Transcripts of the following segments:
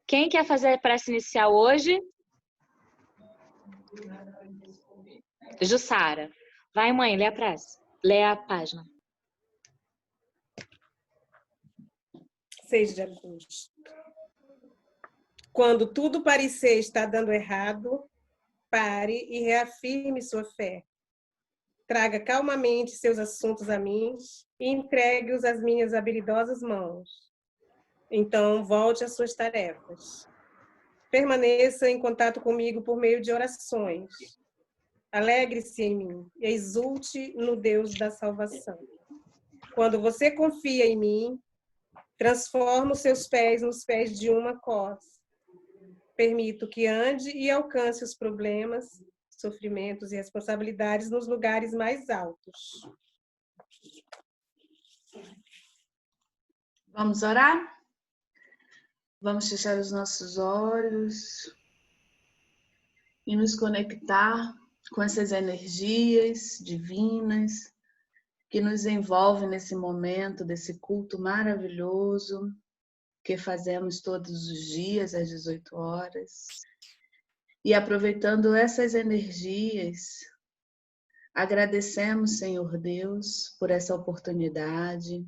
Quem quer fazer a prece inicial hoje? Jussara. Vai, mãe, lê a prece. Lê a página. 6 de agosto. Quando tudo parecer estar dando errado, pare e reafirme sua fé. Traga calmamente seus assuntos a mim e entregue-os às minhas habilidosas mãos. Então, volte às suas tarefas. Permaneça em contato comigo por meio de orações. Alegre-se em mim e exulte no Deus da salvação. Quando você confia em mim, transforma os seus pés nos pés de uma cós. Permito que ande e alcance os problemas, sofrimentos e responsabilidades nos lugares mais altos. Vamos orar? Vamos fechar os nossos olhos e nos conectar com essas energias divinas que nos envolvem nesse momento desse culto maravilhoso que fazemos todos os dias às 18 horas. E aproveitando essas energias, agradecemos, Senhor Deus, por essa oportunidade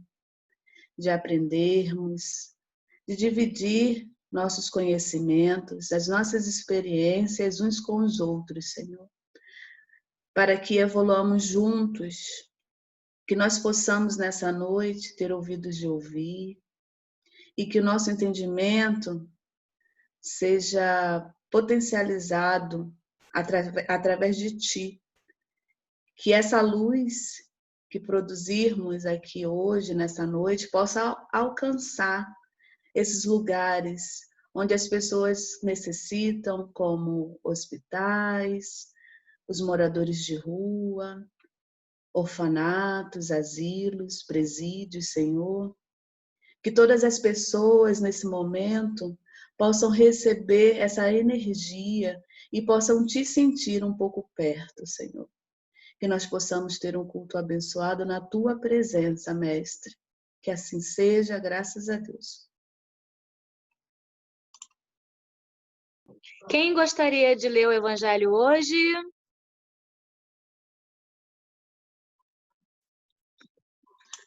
de aprendermos, de dividir nossos conhecimentos, as nossas experiências uns com os outros, Senhor, para que evoluamos juntos, que nós possamos nessa noite ter ouvidos de ouvir e que o nosso entendimento seja potencializado através de Ti, que essa luz que produzirmos aqui hoje, nessa noite, possa alcançar esses lugares onde as pessoas necessitam, como hospitais, os moradores de rua, orfanatos, asilos, presídios, Senhor. Que todas as pessoas nesse momento possam receber essa energia e possam te sentir um pouco perto, Senhor. Que nós possamos ter um culto abençoado na Tua presença, Mestre. Que assim seja, graças a Deus. Quem gostaria de ler o Evangelho hoje?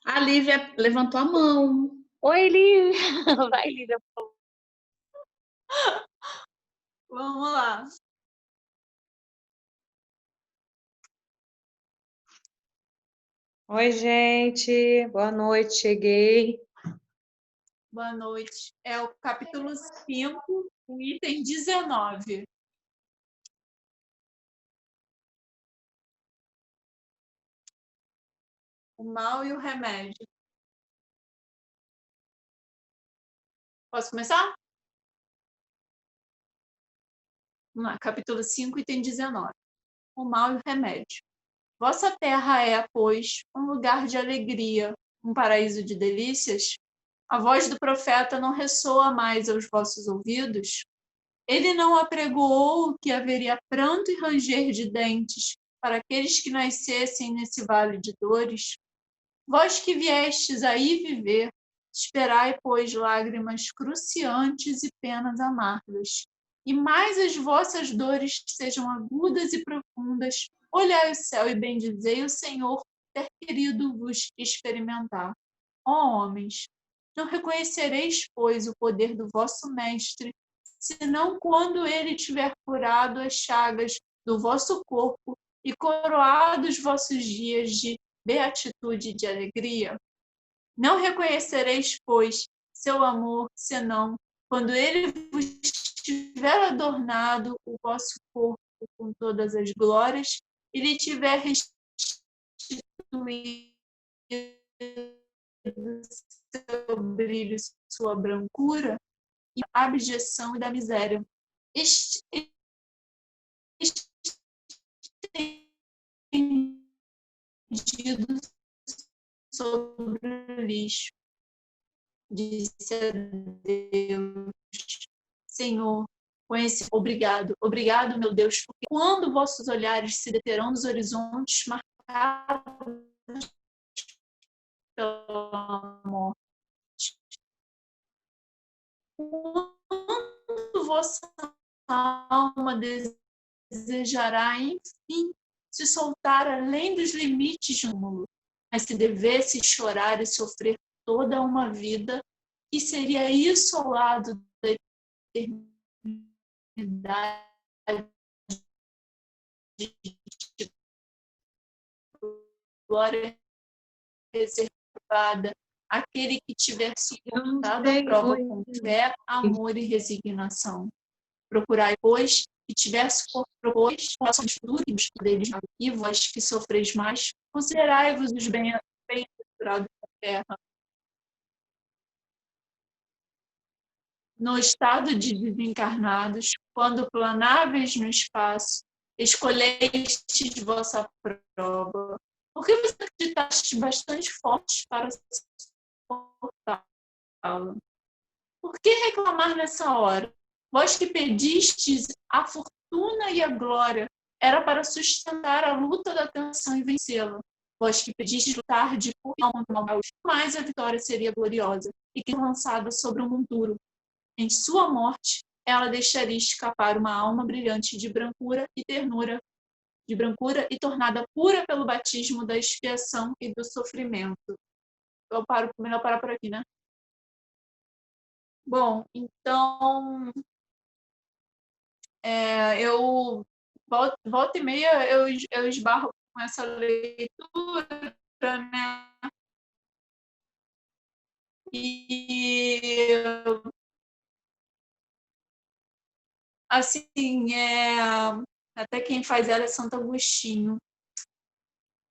A Lívia levantou a mão. Oi, Lívia. Vai, Lívia. Vamos lá. Oi, gente. Boa noite, cheguei. Boa noite. É o capítulo 5, o item 19. O mal e o remédio. Posso começar? Vamos lá, capítulo 5, item 19. O mal e o remédio. Vossa terra é, pois, um lugar de alegria, um paraíso de delícias? A voz do profeta não ressoa mais aos vossos ouvidos? Ele não apregoou que haveria pranto e ranger de dentes para aqueles que nascessem nesse vale de dores? Vós que viestes aí viver, esperai, pois, lágrimas cruciantes e penas amargas. E mais as vossas dores sejam agudas e profundas, olhai o céu e bendizei o Senhor, ter querido vos experimentar. Ó homens, não reconhecereis, pois, o poder do vosso Mestre, senão quando ele tiver curado as chagas do vosso corpo e coroado os vossos dias de beatitude e de alegria? Não reconhecereis, pois, seu amor, senão quando ele vos tiver adornado o vosso corpo com todas as glórias e lhe tiver restituído seu brilho, sua brancura e a abjeção e da miséria. Estendido sobre o lixo, disse a Deus: Senhor, obrigado, obrigado, meu Deus, porque quando vossos olhares se deterão nos horizontes marcados pela morte, quando vossa alma desejará, enfim, se soltar além dos limites do mundo, mas se devesse chorar e sofrer toda uma vida, que seria isso ao lado da eternidade de glória reservada àquele que tiver suportado a prova com fé, amor e resignação. Procurai, pois, que tivesse propôs relações futuras deles, e vós que sofreis mais, considerai-vos os bem-aventurados da terra. No estado de desencarnados, quando planáveis no espaço, escolhestes vossa prova, porque vos acreditastes bastante fortes para suportá-la. Por que reclamar nessa hora? Vós que pedistes a fortuna e a glória, era para sustentar a luta da tensão e vencê-la. Vós que pedistes lutar de pulmão contra o mal, mais a vitória seria gloriosa, e que lançada sobre o monturo. Em sua morte, ela deixaria escapar uma alma brilhante de brancura e ternura, de brancura e tornada pura pelo batismo da expiação e do sofrimento. Melhor parar por aqui, né? Bom, então, eu volta e meia eu esbarro com essa leitura, né? E assim, até quem faz ela é Santo Agostinho.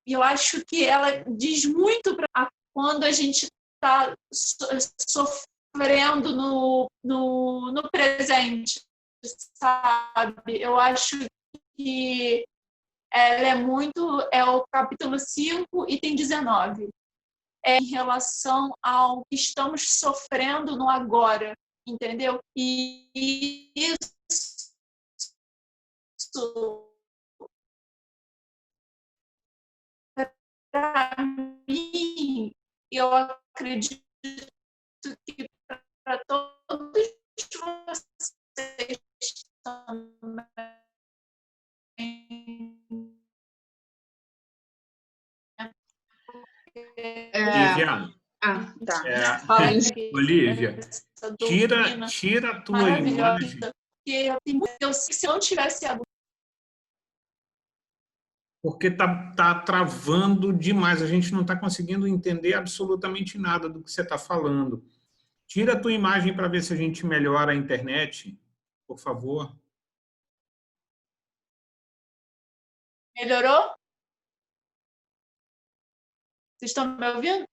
E eu acho que ela diz muito para quando a gente está sofrendo no presente, sabe? Eu acho que ela é o capítulo 5, item 19. Em relação ao que estamos sofrendo no agora, entendeu? E isso para mim, eu acredito que para todos vocês também. Lívia, Tá. Fala aí. Olívia, tira a tua imagem. Se eu não tivesse Porque tá travando demais. A gente não está conseguindo entender absolutamente nada do que você está falando. Tira a tua imagem para ver se a gente melhora a internet, por favor. Melhorou? Vocês estão me ouvindo?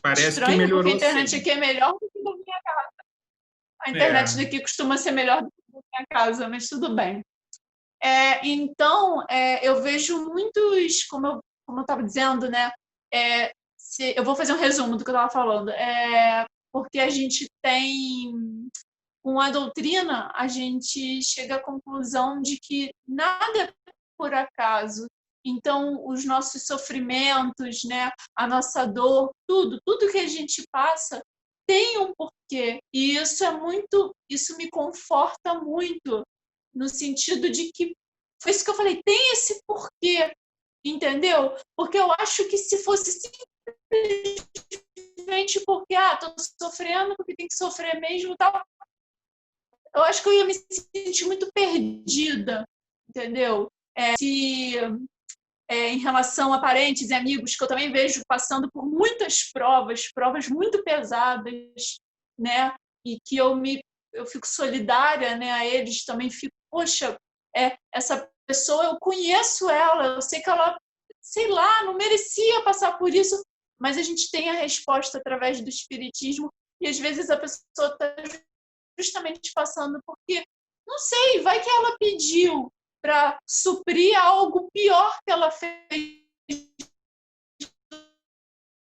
Parece estranho, que melhorou. Porque a internet aqui é melhor do que na minha casa. A internet daqui costuma ser melhor do que na minha casa, mas tudo bem. Então, eu vejo muitos, como eu estava dizendo, né? Eu vou fazer um resumo do que eu estava falando. Porque a gente tem, com a doutrina, a gente chega à conclusão de que nada é por acaso. Então, os nossos sofrimentos, né, a nossa dor, tudo que a gente passa tem um porquê. E isso me conforta muito, no sentido de que, foi isso que eu falei, tem esse porquê, entendeu? Porque eu acho que se fosse simplesmente porque, tô sofrendo, porque tem que sofrer mesmo, tal, eu acho que eu ia me sentir muito perdida, entendeu? Em relação a parentes e amigos, que eu também vejo passando por muitas provas muito pesadas, né? E que eu fico solidária, né, a eles, também fico, poxa, essa pessoa, eu conheço ela, eu sei que ela, sei lá, não merecia passar por isso, mas a gente tem a resposta através do espiritismo, e às vezes a pessoa está justamente passando porque, não sei, vai que ela pediu para suprir algo pior que ela fez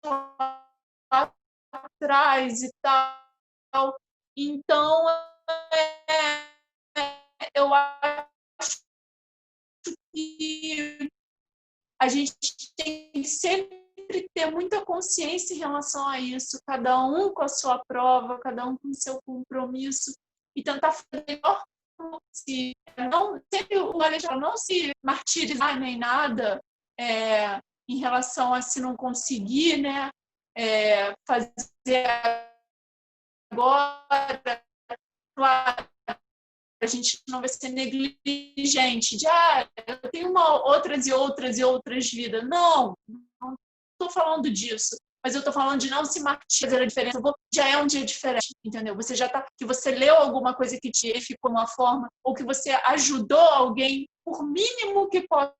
lá atrás e tal. Então, eu acho que a gente tem que sempre ter muita consciência em relação a isso, cada um com a sua prova, cada um com o seu compromisso, e tentar fazer melhor. Sempre o Alexandre não se martirizar nem nada em relação a se não conseguir, né, fazer agora. Claro, a gente não vai ser negligente de eu tenho outras vidas. Não estou falando disso. Mas eu estou falando de não se martirizar a diferença. Já é um dia diferente, entendeu? Você já tá, que você leu alguma coisa que te ficou uma forma, ou que você ajudou alguém, por mínimo que possa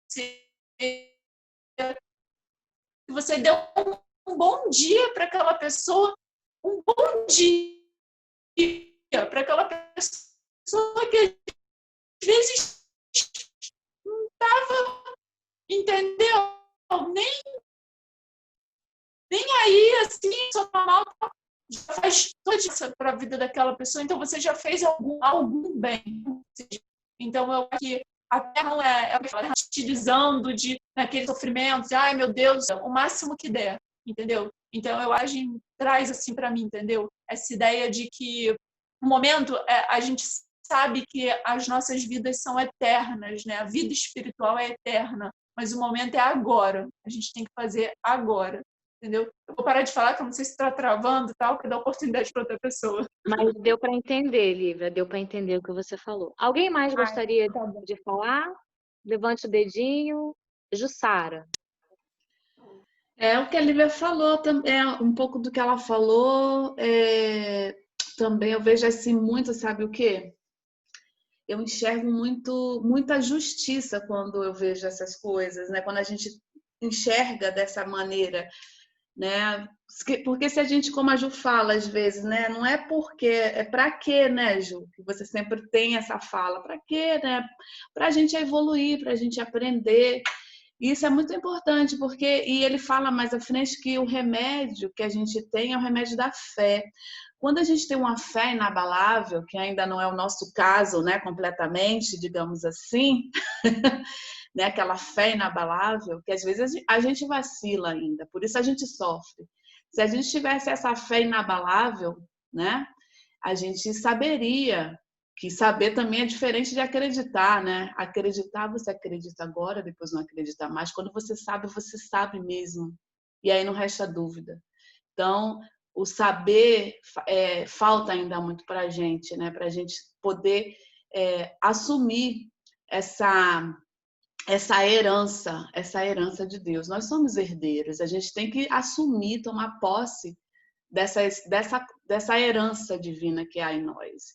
ser, que você deu um bom dia para aquela pessoa, um bom dia para aquela pessoa que às vezes não estava, entendeu? Nem aí, assim, só mal, já faz toda isso para a vida daquela pessoa, então você já fez algum bem. Então, eu acho que a Terra não é utilizando naquele sofrimento, ai meu Deus, o máximo que der, entendeu? Então, eu acho que traz assim para mim, entendeu? Essa ideia de que, no momento, a gente sabe que as nossas vidas são eternas, né? A vida espiritual é eterna, mas o momento é agora. A gente tem que fazer agora. Entendeu? Eu vou parar de falar, que eu não sei se está travando e tal, para dar oportunidade para outra pessoa. Mas deu para entender, Lívia, deu para entender o que você falou. Alguém mais gostaria de falar? Levante o dedinho. Jussara. O que a Lívia falou, um pouco do que ela falou, também eu vejo assim muito, sabe o quê? Eu enxergo muita justiça quando eu vejo essas coisas, né? Quando a gente enxerga dessa maneira, né? Porque se a gente, como a Ju fala às vezes, né? Não é porque, é pra quê, né, Ju? Que você sempre tem essa fala, pra quê, né? Pra gente evoluir, pra gente aprender. E isso é muito importante, e ele fala mais à frente que o remédio que a gente tem é o remédio da fé. Quando a gente tem uma fé inabalável, que ainda não é o nosso caso, né, completamente, digamos assim, né, aquela fé inabalável, que às vezes a gente vacila ainda, por isso a gente sofre. Se a gente tivesse essa fé inabalável, né, a gente saberia que saber também é diferente de acreditar, né? Acreditar, você acredita agora, depois não acredita mais. Quando você sabe mesmo. E aí não resta dúvida. Então, o saber falta ainda muito para a gente, né? Para a gente poder assumir essa herança de Deus. Nós somos herdeiros, a gente tem que assumir, tomar posse dessa herança divina que há em nós.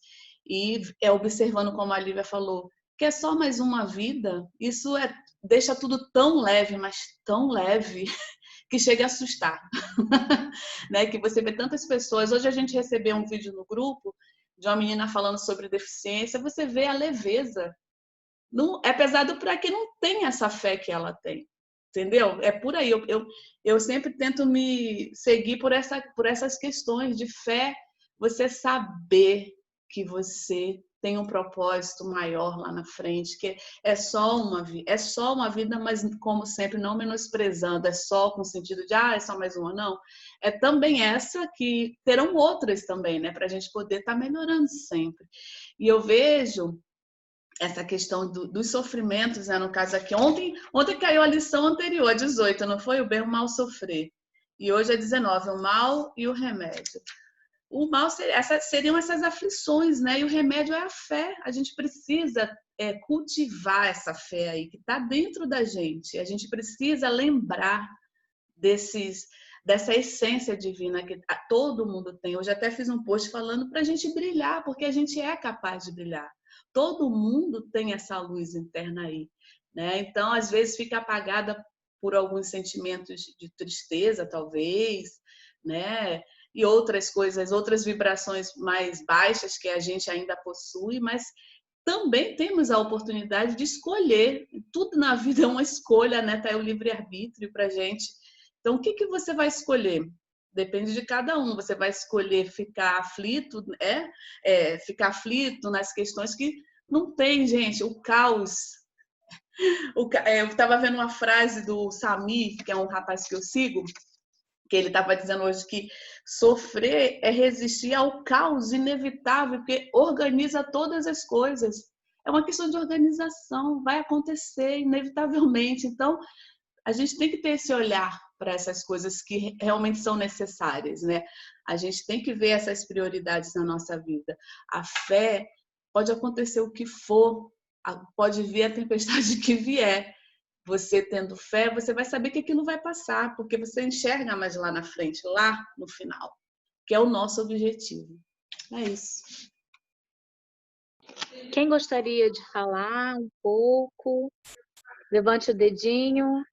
E observando, como a Lívia falou, que é só mais uma vida, isso deixa tudo tão leve, mas tão leve, que chega a assustar. Né? Que você vê tantas pessoas. Hoje a gente recebeu um vídeo no grupo de uma menina falando sobre deficiência, você vê a leveza. Não, é pesado para quem não tem essa fé que ela tem. Entendeu? É por aí. Eu sempre tento me seguir por essas questões de fé, você saber que você tem um propósito maior lá na frente, que é só uma vida, mas como sempre, não menosprezando, é só com o sentido de, é só mais uma, não. É também essa que terão outras também, né? Para a gente poder estar melhorando sempre. E eu vejo essa questão dos sofrimentos, né? No caso aqui, ontem caiu a lição anterior, a 18, não foi? O bem e o mal sofrer. E hoje é 19, o mal e o remédio. O mal seriam essas aflições, né? E o remédio é a fé. A gente precisa cultivar essa fé aí, que está dentro da gente. A gente precisa lembrar dessa essência divina que todo mundo tem. Hoje até fiz um post falando para a gente brilhar, porque a gente é capaz de brilhar. Todo mundo tem essa luz interna aí, né? Então, às vezes, fica apagada por alguns sentimentos de tristeza, talvez, né? E outras coisas, outras vibrações mais baixas que a gente ainda possui, mas também temos a oportunidade de escolher. Tudo na vida é uma escolha, né? Tá aí o livre-arbítrio para a gente. Então, o que você vai escolher? Depende de cada um. Você vai escolher ficar aflito, ficar aflito nas questões que não tem, gente. O caos. Eu estava vendo uma frase do Samir, que é um rapaz que eu sigo, que ele estava dizendo hoje que sofrer é resistir ao caos inevitável, porque organiza todas as coisas. É uma questão de organização, vai acontecer inevitavelmente. Então, a gente tem que ter esse olhar para essas coisas que realmente são necessárias, né? A gente tem que ver essas prioridades na nossa vida. A fé, pode acontecer o que for, pode vir a tempestade que vier. Você tendo fé, você vai saber que aquilo vai passar, porque você enxerga mais lá na frente, lá no final, que é o nosso objetivo. É isso. Quem gostaria de falar um pouco? Levante o dedinho.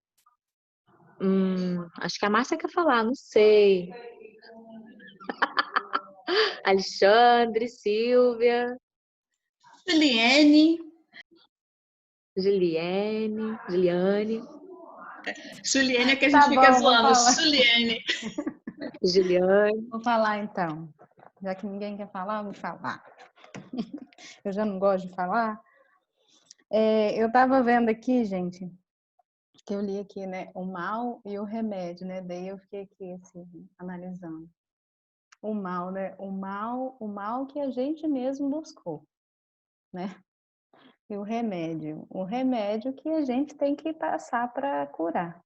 Acho que a Márcia quer falar, não sei. Alexandre, Silvia. Juliane. Juliane. Juliane é que a gente fica zoando. Juliane. Juliane. Vou falar então. Já que ninguém quer falar, eu vou falar. Eu já não gosto de falar. Eu estava vendo aqui, gente, que eu li aqui, né? O mal e o remédio, né? Daí eu fiquei aqui, assim, analisando. O mal, né? O mal que a gente mesmo buscou, né? E o remédio que a gente tem que passar para curar,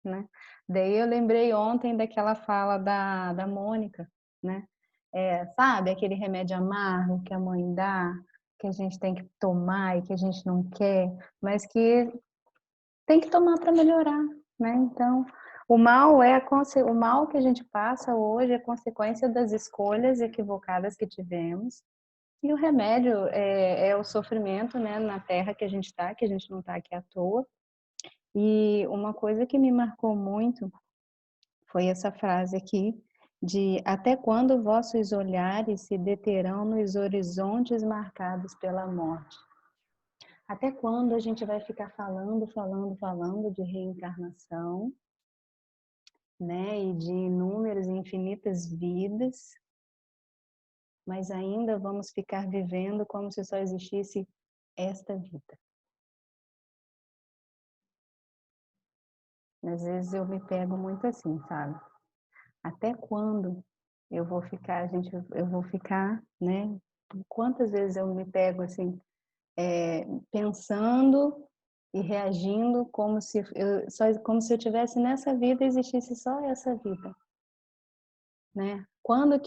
né? Daí eu lembrei ontem daquela fala da Mônica, né? Sabe, aquele remédio amargo que a mãe dá, que a gente tem que tomar e que a gente não quer, mas que tem que tomar para melhorar, né? Então, o mal que a gente passa hoje é consequência das escolhas equivocadas que tivemos. E o remédio é o sofrimento, né, na terra que a gente está, que a gente não está aqui à toa. E uma coisa que me marcou muito foi essa frase aqui, de até quando vossos olhares se deterão nos horizontes marcados pela morte? Até quando a gente vai ficar falando de reencarnação, né, e de inúmeras e infinitas vidas, mas ainda vamos ficar vivendo como se só existisse esta vida? Às vezes eu me pego muito assim, sabe? Até quando eu vou ficar, né? Quantas vezes eu me pego assim, pensando e reagindo como se eu tivesse nessa vida, existisse só essa vida, né?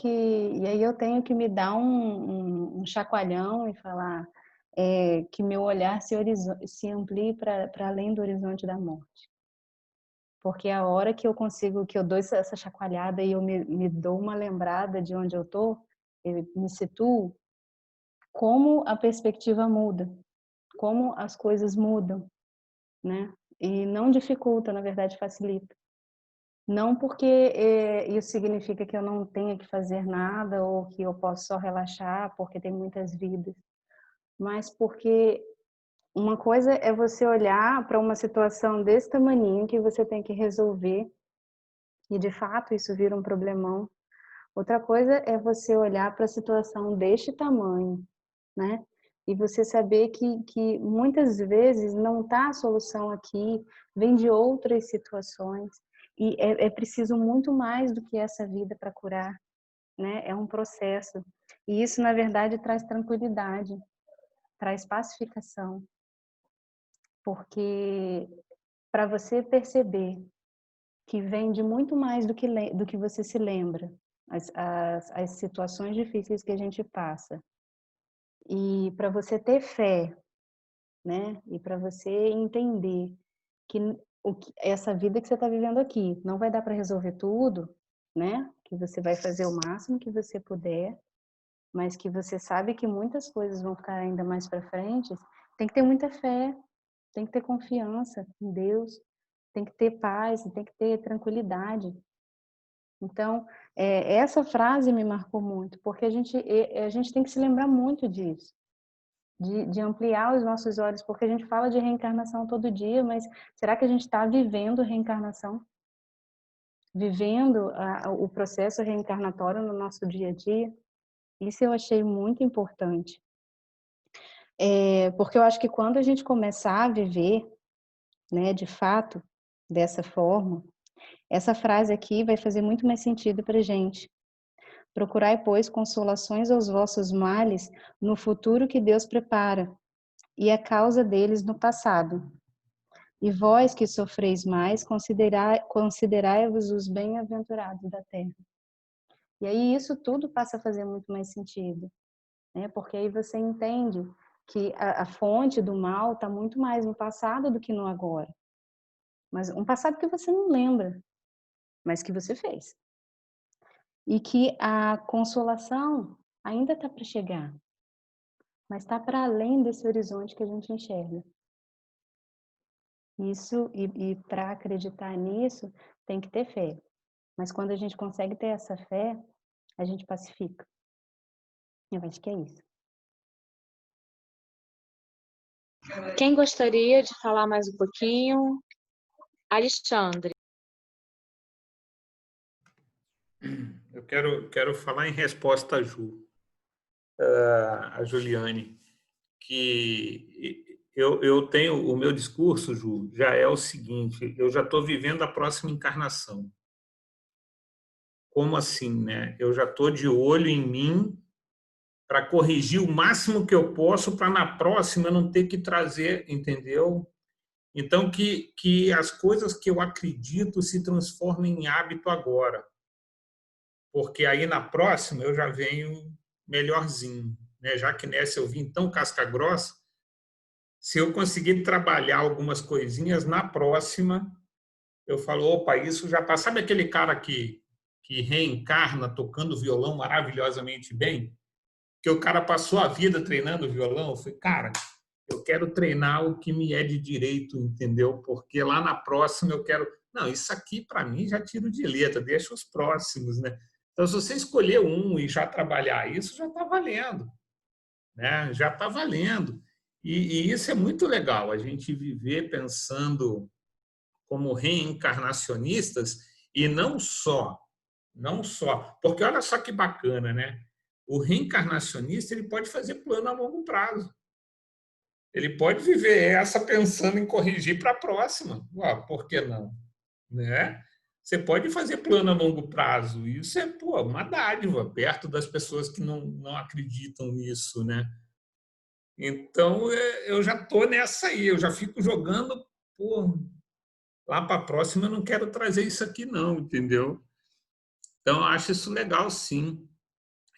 E aí eu tenho que me dar um chacoalhão e falar que meu olhar se amplie para além do horizonte da morte. Porque a hora que eu dou essa chacoalhada e eu me dou uma lembrada de onde eu tô, eu me situo, como a perspectiva muda, como as coisas mudam, né? E não dificulta, na verdade facilita. Não porque isso significa que eu não tenha que fazer nada ou que eu posso só relaxar porque tem muitas vidas, mas porque uma coisa é você olhar para uma situação desse tamaninho que você tem que resolver e de fato isso vira um problemão. Outra coisa é você olhar para a situação deste tamanho, né? E você saber que muitas vezes não está a solução aqui, vem de outras situações. E é preciso muito mais do que essa vida para curar, né? É um processo. E isso, na verdade, traz tranquilidade, traz pacificação. Porque para você perceber que vem de muito mais do que você se lembra, as situações difíceis que a gente passa. E para você ter fé, né? E para você entender que essa vida que você está vivendo aqui não vai dar para resolver tudo, né? Que você vai fazer o máximo que você puder, mas que você sabe que muitas coisas vão ficar ainda mais para frente. Tem que ter muita fé, tem que ter confiança em Deus, tem que ter paz, tem que ter tranquilidade. Então, essa frase me marcou muito, porque a gente tem que se lembrar muito disso, de ampliar os nossos olhos, porque a gente fala de reencarnação todo dia, mas será que a gente está vivendo reencarnação? Vivendo o processo reencarnatório no nosso dia a dia? Isso eu achei muito importante. Porque eu acho que quando a gente começar a viver, né, de fato, dessa forma, Essa frase aqui vai fazer muito mais sentido para a gente. Procurai, pois, consolações aos vossos males no futuro que Deus prepara, e a causa deles no passado. E vós que sofreis mais, considerai-vos os bem-aventurados da terra. E aí isso tudo passa a fazer muito mais sentido, né? Porque aí você entende que a fonte do mal está muito mais no passado do que no agora. Mas um passado que você não lembra, mas que você fez. E que a consolação ainda está para chegar, mas está para além desse horizonte que a gente enxerga. Isso, e para acreditar nisso, tem que ter fé. Mas quando a gente consegue ter essa fé, a gente pacifica. Eu acho que é isso. Quem gostaria de falar mais um pouquinho? Alexandre. Eu quero falar em resposta a a Juliane, que eu tenho o meu discurso, Ju, já é o seguinte: eu já estou vivendo a próxima encarnação. Como assim, né? Eu já estou de olho em mim para corrigir o máximo que eu posso para na próxima eu não ter que trazer, entendeu? Então, que as coisas que eu acredito se transformem em hábito agora. Porque aí na próxima eu já venho melhorzinho, né? Já que nessa eu vim tão casca grossa, se eu conseguir trabalhar algumas coisinhas, na próxima eu falo, opa, isso já tá. Sabe aquele cara que reencarna tocando violão maravilhosamente bem? Que o cara passou a vida treinando violão? Eu falei, cara, eu quero treinar o que me é de direito, entendeu? Porque lá na próxima eu quero... Não, isso aqui para mim já tiro de letra, deixa os próximos, né? Então, se você escolher um e já trabalhar isso, já está valendo, né? Já está valendo. E isso é muito legal, a gente viver pensando como reencarnacionistas e não só, porque olha só que bacana, né? O reencarnacionista ele pode fazer plano a longo prazo. Ele pode viver essa pensando em corrigir para a próxima. Por que não? Né? Você pode fazer plano a longo prazo. Isso é uma dádiva perto das pessoas que não acreditam nisso, né? Então, eu já estou nessa aí. Eu já fico jogando, lá para a próxima eu não quero trazer isso aqui não, entendeu? Então, eu acho isso legal, sim.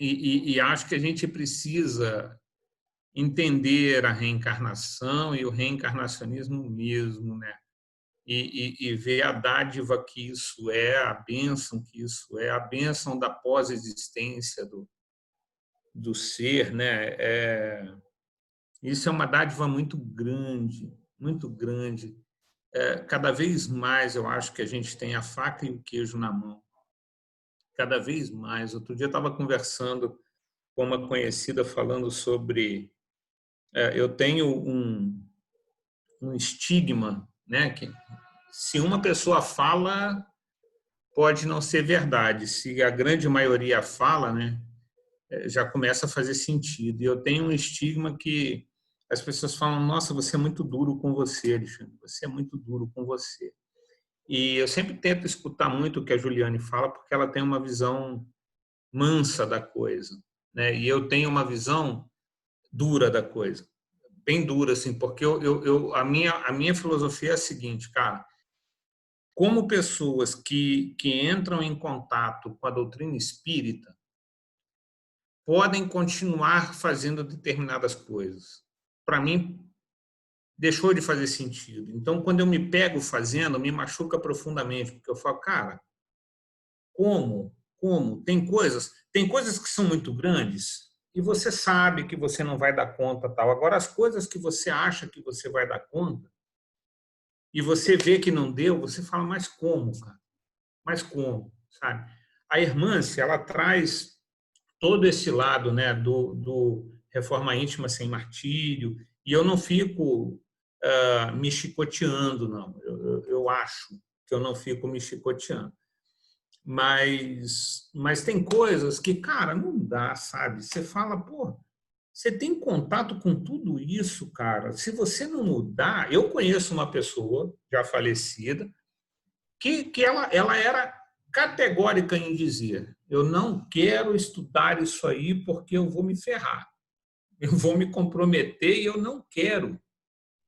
E acho que a gente precisa entender a reencarnação e o reencarnacionismo mesmo, né? E ver a dádiva que isso é, a bênção que isso é, a bênção da pós-existência do ser, né? Isso é uma dádiva muito grande, muito grande. Cada vez mais eu acho que a gente tem a faca e o queijo na mão. Cada vez mais. Outro dia eu estava conversando com uma conhecida falando sobre... eu tenho um estigma, né? Que se uma pessoa fala, pode não ser verdade. Se a grande maioria fala, né? Já começa a fazer sentido. E eu tenho um estigma que as pessoas falam, nossa, você é muito duro com você, Alexandre. Você é muito duro com você. E eu sempre tento escutar muito o que a Juliane fala, porque ela tem uma visão mansa da coisa, né? E eu tenho uma visão dura da coisa. Bem dura, assim, porque a minha filosofia é a seguinte, cara, como pessoas que entram em contato com a doutrina espírita podem continuar fazendo determinadas coisas. Para mim, deixou de fazer sentido. Então, quando eu me pego fazendo, me machuca profundamente, porque eu falo, cara, como? Tem coisas que são muito grandes e você sabe que você não vai dar conta, tal. Agora, as coisas que você acha que você vai dar conta e você vê que não deu, você fala, mas como, cara? Mas como, sabe? A Hermância, ela traz todo esse lado, né, do Reforma Íntima Sem Martírio, e eu não fico me chicoteando, não. Eu acho que eu não fico me chicoteando. Mas tem coisas que, cara, não dá, sabe? Você fala, você tem contato com tudo isso, cara. Se você não mudar... Eu conheço uma pessoa já falecida que ela era categórica em dizer: eu não quero estudar isso aí porque eu vou me ferrar, eu vou me comprometer e eu não quero.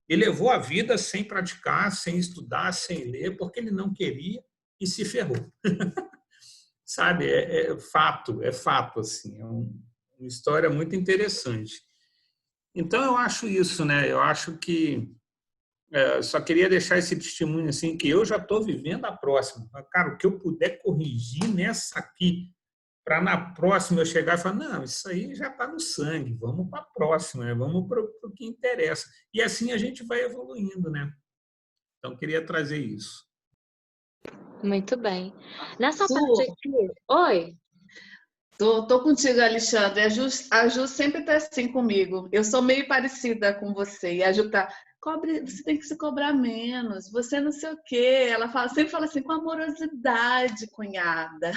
E levou a vida sem praticar, sem estudar, sem ler, porque ele não queria e se ferrou. Sabe, é fato, assim, uma história muito interessante. Então, eu acho isso, né? Eu acho que só queria deixar esse testemunho, assim, que eu já estou vivendo a próxima. Cara, o que eu puder corrigir nessa aqui, para na próxima eu chegar e falar, não, isso aí já está no sangue, vamos para a próxima, né? Vamos para o que interessa. E assim a gente vai evoluindo, né? Então, queria trazer isso. Muito bem. Nessa Su, parte aqui... Oi? tô contigo, Alexandre. A Ju sempre tá assim comigo. Eu sou meio parecida com você. E a Ju tá, você tem que se cobrar menos, você não sei o quê. Ela sempre fala assim, com amorosidade, cunhada.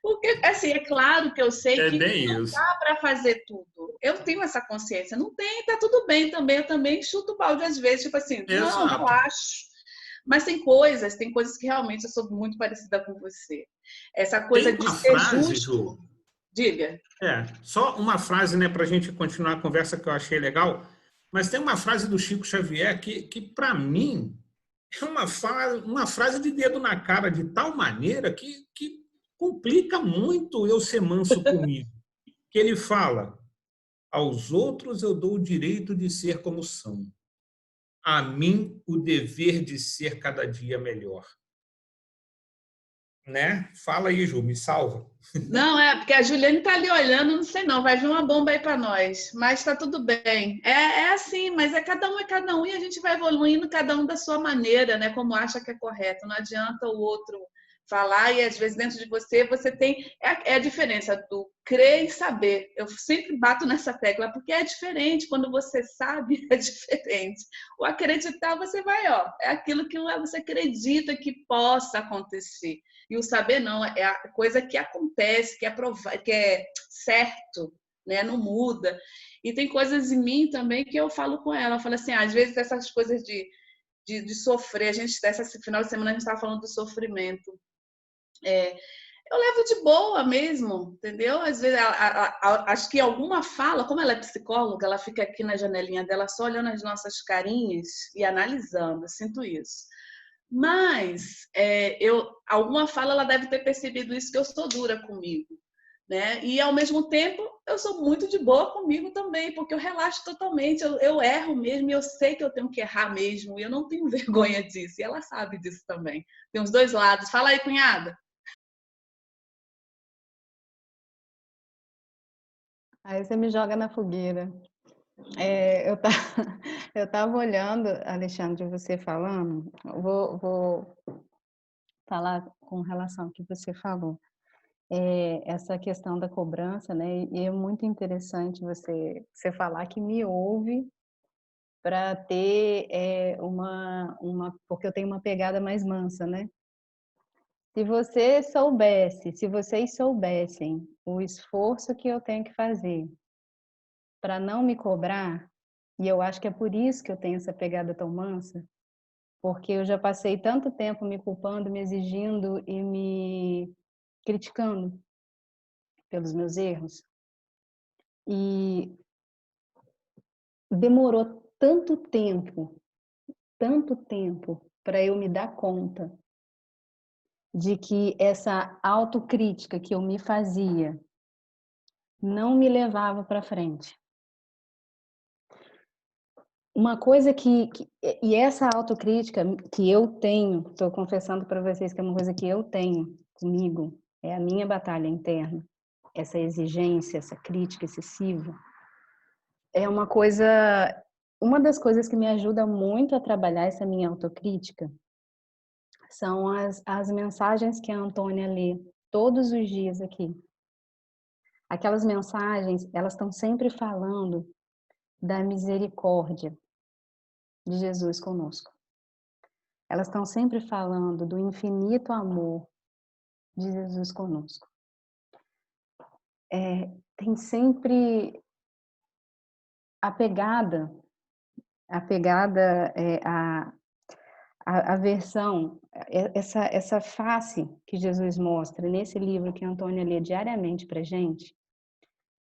Porque, assim, é claro que eu sei É que bem não isso. dá para fazer tudo. Eu tenho essa consciência. Não tem, tá tudo bem também. Eu também chuto o balde às vezes, tipo assim, não, Exato. relaxo. Mas tem coisas que realmente eu sou muito parecida com você. Essa coisa Tem de uma ser frase, justo. Ju, Diga. só uma frase, né, para a gente continuar a conversa que eu achei legal, mas tem uma frase do Chico Xavier que para mim, é uma frase de dedo na cara de tal maneira que complica muito eu ser manso comigo. Que ele fala: aos outros eu dou o direito de ser como são, a mim o dever de ser cada dia melhor. Né? Fala aí, Ju, me salva. Não, porque a Juliane tá ali olhando, não sei não, vai vir uma bomba aí para nós, mas tá tudo bem. É assim, mas é cada um e a gente vai evoluindo cada um da sua maneira, né? Como acha que é correto. Não adianta o outro falar e às vezes dentro de você tem a diferença do crer e saber. Eu sempre bato nessa tecla porque é diferente. Quando você sabe, é diferente. O acreditar, você vai, é aquilo que você acredita que possa acontecer. E o saber não, é a coisa que acontece, que é certo, né? Não muda. E tem coisas em mim também que eu falo com ela. Eu falo assim, às vezes essas coisas de sofrer, esse final de semana a gente estava falando do sofrimento. Eu levo de boa mesmo, entendeu? Às vezes, acho que alguma fala, como ela é psicóloga, ela fica aqui na janelinha dela só olhando as nossas carinhas e analisando, eu sinto isso. Mas alguma fala ela deve ter percebido isso, que eu sou dura comigo, né? E ao mesmo tempo eu sou muito de boa comigo também, porque eu relaxo totalmente, eu erro mesmo e eu sei que eu tenho que errar mesmo e eu não tenho vergonha disso, e ela sabe disso também. Tem os dois lados. Fala aí, cunhada. Aí você me joga na fogueira. Eu estava olhando, Alexandre, você falando, vou falar com relação ao que você falou. Essa questão da cobrança, né? E é muito interessante você falar que me ouve para ter porque eu tenho uma pegada mais mansa, né? Se vocês soubessem o esforço que eu tenho que fazer para não me cobrar, e eu acho que é por isso que eu tenho essa pegada tão mansa, porque eu já passei tanto tempo me culpando, me exigindo e me criticando pelos meus erros, e demorou tanto tempo para eu me dar conta de que essa autocrítica que eu me fazia não me levava para frente. Uma coisa e essa autocrítica que eu tenho, estou confessando para vocês que é uma coisa que eu tenho comigo, é a minha batalha interna, essa exigência, essa crítica excessiva, é uma das coisas que me ajuda muito a trabalhar essa minha autocrítica são as mensagens que a Antônia lê todos os dias aqui. Aquelas mensagens, elas estão sempre falando da misericórdia de Jesus conosco. Elas estão sempre falando do infinito amor de Jesus conosco. Tem sempre a pegada a versão, essa face que Jesus mostra nesse livro que a Antônia lê diariamente para a gente,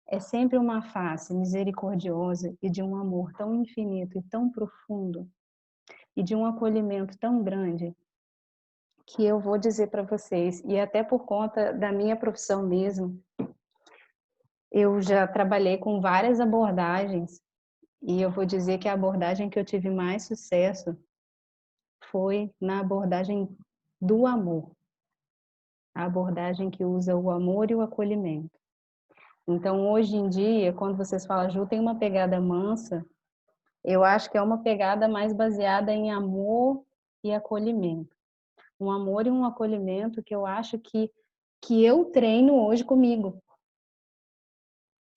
é sempre uma face misericordiosa e de um amor tão infinito e tão profundo e de um acolhimento tão grande, que eu vou dizer para vocês, e até por conta da minha profissão mesmo, eu já trabalhei com várias abordagens e eu vou dizer que a abordagem que eu tive mais sucesso foi na abordagem do amor, a abordagem que usa o amor e o acolhimento. Então, hoje em dia, quando vocês falam, Ju, tem uma pegada mansa, eu acho que é uma pegada mais baseada em amor e acolhimento. Um amor e um acolhimento que eu acho que eu treino hoje comigo.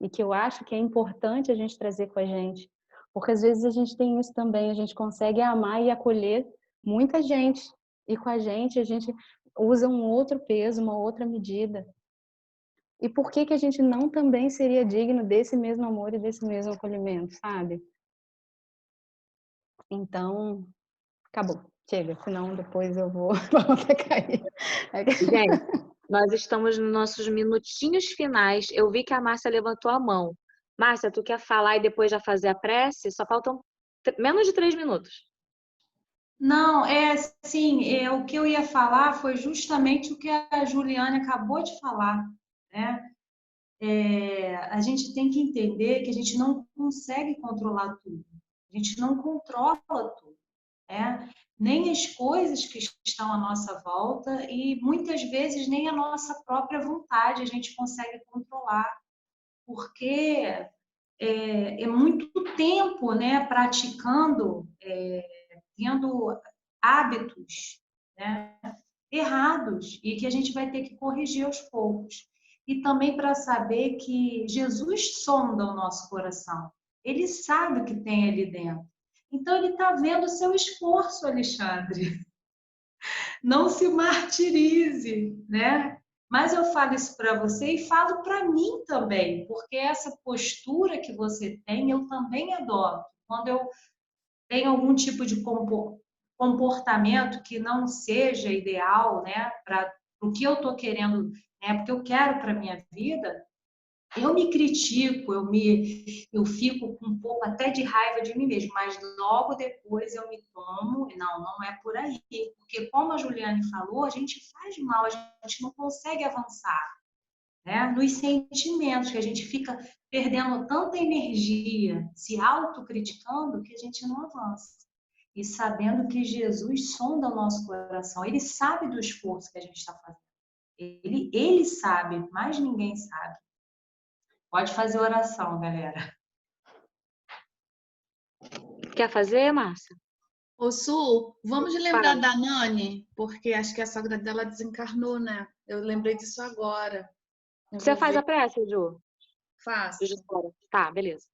E que eu acho que é importante a gente trazer com a gente. Porque às vezes a gente tem isso também, a gente consegue amar e acolher muita gente. E com a gente usa um outro peso, uma outra medida. E por que a gente não também seria digno desse mesmo amor e desse mesmo acolhimento, sabe? Então, acabou. Chega, senão depois eu vou voltar a cair. Gente, nós estamos nos nossos minutinhos finais. Eu vi que a Márcia levantou a mão. Márcia, tu quer falar e depois já fazer a prece? Só faltam menos de 3 minutos. Não, assim, o que eu ia falar foi justamente o que a Juliane acabou de falar, né? A gente tem que entender que a gente não consegue controlar tudo, a gente não controla tudo, né? Nem as coisas que estão à nossa volta e muitas vezes nem a nossa própria vontade a gente consegue controlar, porque é muito tempo, né, praticando, tendo hábitos, né, errados e que a gente vai ter que corrigir aos poucos. E também para saber que Jesus sonda o nosso coração. Ele sabe o que tem ali dentro. Então, ele está vendo o seu esforço, Alexandre. Não se martirize, né? Mas eu falo isso para você e falo para mim também, porque essa postura que você tem, eu também adoto. Quando eu tenho algum tipo de comportamento que não seja ideal, né, para o que eu estou querendo, né, porque eu quero para minha vida, eu me critico, eu fico com um pouco até de raiva de mim mesmo, mas logo depois eu me tomo, não é por aí, porque como a Juliane falou, a gente faz mal, a gente não consegue avançar, né, nos sentimentos, que a gente fica perdendo tanta energia, se autocriticando, que a gente não avança. E sabendo que Jesus sonda o nosso coração, Ele sabe do esforço que a gente está fazendo. Ele sabe, mas ninguém sabe. Pode fazer oração, galera. Quer fazer, Márcia? Ô, Su, vamos lembrar Fala. da Nani, porque acho que a sogra dela desencarnou, né? Eu lembrei disso agora. Você faz a prece, Ju? Faço. Tá, beleza.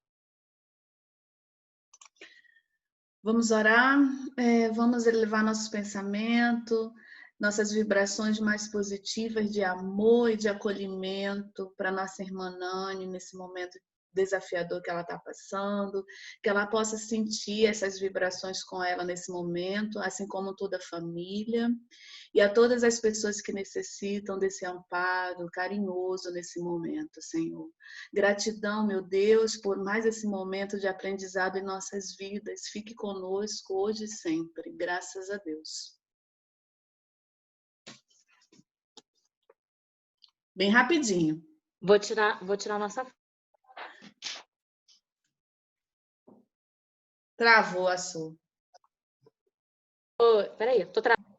Vamos orar, vamos elevar nosso pensamento, nossas vibrações mais positivas de amor e de acolhimento para nossa irmã Nani nesse momento desafiador que ela está passando, que ela possa sentir essas vibrações com ela nesse momento, assim como toda a família, e a todas as pessoas que necessitam desse amparo carinhoso nesse momento, Senhor. Gratidão, meu Deus, por mais esse momento de aprendizado em nossas vidas. Fique conosco hoje e sempre. Graças a Deus. Bem rapidinho. Vou tirar nossa... Travou a sua. Peraí,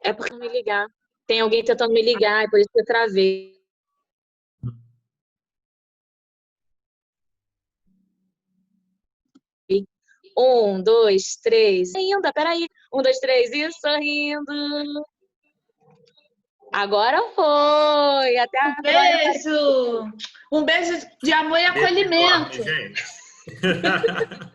é porque não me ligar. Tem alguém tentando me ligar, é por isso que eu travei. Um, dois, três. Ainda, peraí. 1, 2, 3 e sorrindo. Agora foi. Até agora. Beijo! Um beijo de amor e acolhimento. Enorme, gente.